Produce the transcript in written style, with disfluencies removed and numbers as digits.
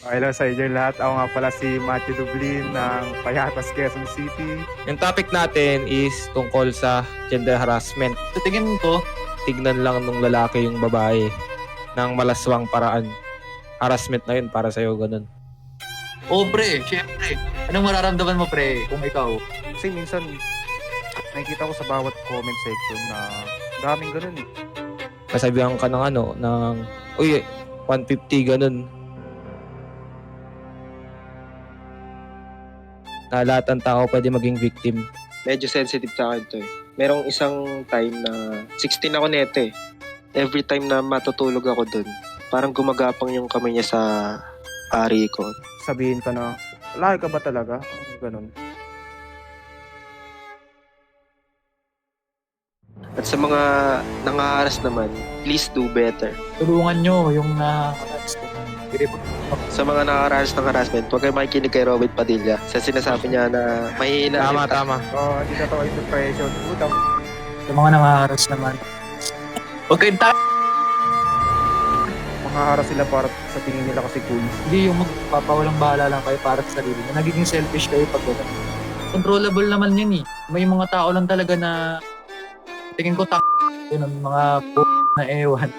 Hello sa inyo lahat. Ako nga pala si Matthew Dublin ng Payatas, Quezon City. Yung topic natin is tungkol sa gender harassment. Sa tingin ko, Tignan lang nung lalaki yung babae ng malaswang paraan. Harassment na yun para sa'yo, ganun. pre, syempre. Anong mararamdaman mo, pre, kung ikaw? Kasi minsan, nakikita ko sa bawat comment section na daming ganun eh. Kasabihan ka ng uy, 150, ganun. Na lahat ng tao pwede maging victim. Medyo sensitive sa akin to eh. Merong isang time na 16 ako neto eh. Every time na matutulog ako dun, parang gumagapang yung kamay niya sa ari ko. Sabihin ka na, laki ka ba talaga? Ganun. At sa mga nangaharas naman, please do better. Tulungan nyo yung Sa mga nakakaranas ng harassment, huwag kayo makikinig kay Robert Padilla sa sinasabi niya na mahihina. Tama. Hindi na to yung depression. Utang. Sa mga nangaharas naman. Huwag kayong Makaharas sila para sa tingin nila kasi cool. Hindi yung magpapawalang bahala lang kayo para sa sarili. Na nagiging selfish kayo pag gano'n. Controllable naman yun eh. May mga tao lang talaga na tingin ko yun ang mga na ewan.